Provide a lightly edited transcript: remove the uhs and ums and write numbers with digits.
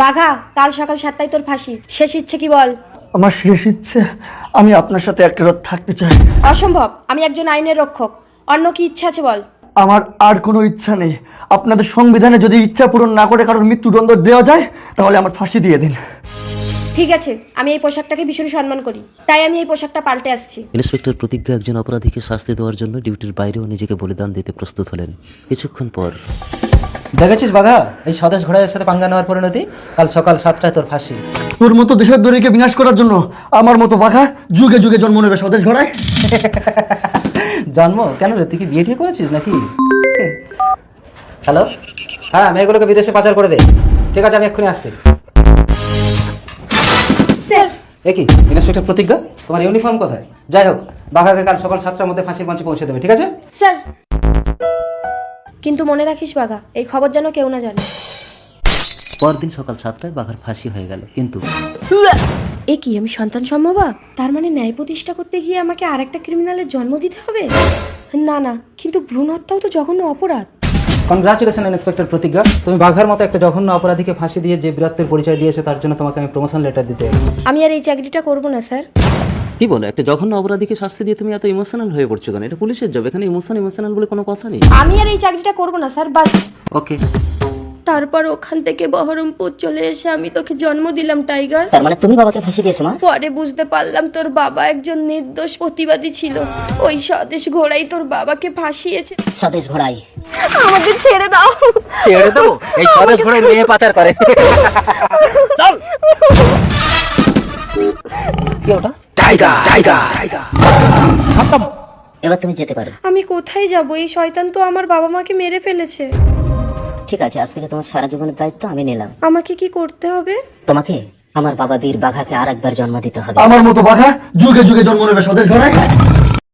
বাঘা, কাল সকাল 7টায় তোর ফাঁসি। শেষ ইচ্ছে কি বল? আমার শেষ ইচ্ছে, আমি আপনার সাথে একটা রাত থাকতে চাই। অসম্ভব, আমি একজন আইনের রক্ষক। অন্য কি ইচ্ছা আছে বল? আমার আর কোনো ইচ্ছা নেই। আপনাদের সংবিধানে যদি ইচ্ছা পূরণ না করে কারোর মৃত্যুদণ্ড দেওয়া যায় তাহলে আমার ফাঁসি দিয়ে দিন। ঠিক আছে, আমি এই পোশাকটাকে ভীষণ সম্মান করি, তাই আমি এই পোশাকটা পাল্টে আসছি। ইন্সপেক্টর প্রতিজ্ঞা একজন অপরাধীকে শাস্তি দেওয়ার জন্য ডিউটির বাইরেও নিজেকে বলিদান দিতে প্রস্তুত হলেন। কিছুক্ষণ পর দেখেছিস বাঘা, এই স্বদেশ ঘোড়াইয়ের সাথে পাঙ্গা নেওয়ার পরিণতি? কাল সকাল 7টায় তোর ফাঁসি। তোর মতো দেশের দড়িকে বিনাশ করার জন্য আমার মতো বাঘা যুগে যুগে জন্ম নেবে স্বদেশ ঘোড়ায়। জন্ম কেন রে, তুই কি বিয়ে ঠিক করেছিস নাকি? হ্যালো, হ্যাঁ মেয়েগুলোকে বিদেশে পাচার করে দে। ঠিক আছে, আমি এক্ষুনি আসছি। এ কি ইন্সপেক্টর প্রতিজ্ঞা, তোমার ইউনিফর্ম কোথায়? যাই হোক, বাঘাকে কাল সকাল 7টার মধ্যে ফাঁসির মঞ্চে পৌঁছে দেবে, ঠিক আছে? স্যার, কিন্তু মনে রাখিস বাঘা, এই খবর যেন কেউ না জানে। পরদিন সকাল 7টায় বাঘার ফাঁসি হয়ে গেল। কিন্তু এ কি, আমি সন্তান সম্ভবা? তার মানে ন্যায় প্রতিষ্ঠা করতে গিয়ে আমাকে আর একটা ক্রিমিনালের জন্ম দিতে হবে? না না, কিন্তু ভ্রূণ হত্যাও তো জঘন্য অপরাধ। কনগ্রাচুলেশন ইন্সপেক্টর প্রতিজ্ঞা, তুমি বাঘার মতো একটা জঘন্য অপরাধীকে ফাঁসি দিয়ে যে বীরত্বের পরিচয় দিয়েছে তার জন্য তোমাকে আমি প্রমোশন লেটার দিতে এলাম। আমি আর এই চাকরিটা করব না স্যার। কি বলো, একটা জঘন্য অপরাধীকে শাস্তি দিয়ে তুমি এত ইমোশনাল হয়ে পড়ছো কেন? এটা পুলিশের জব, এখানে ইমোশনাল বলে কোনো কথা নেই। আমি আর এই চাকরিটা করব না স্যার, বাস। ওকে। তারপর ওখান থেকে বহরমপুর চলে এসে আমি তোকে জন্ম দিলাম টাইগার। তার মানে তুমি বাবাকে ফাঁসি দিয়েছো মা? পরে বুঝতে পারলাম তোর বাবা একজন নির্দোষ প্রতিবাদী ছিল। ওই স্বদেশ ঘোড়াই তোর বাবাকে ফাঁসিয়েছে। স্বদেশ ঘোড়াই। আমাকে ছেড়ে দাও। ছেড়ে দেবো? এই স্বদেশ ঘোড়ায় মেয়ে পাচার করে। চল। কি ওটা? এবার তুমি যেতে পারো। আমি কোথায় যাব? এই শয়তান তো আমার বাবা মাকে মেরে ফেলেছে। ঠিক আছে, আজ থেকে তোমার সারা জীবনের দায়িত্ব আমি নিলাম। আমাকে কি করতে হবে? তোমাকে আমার বাবা বীর বাঘাকে আর একবার জন্ম দিতে হবে। আমার মতো বাঘা যুগে যুগে জন্ম নেবে স্বদেশ ঘোড়ায়।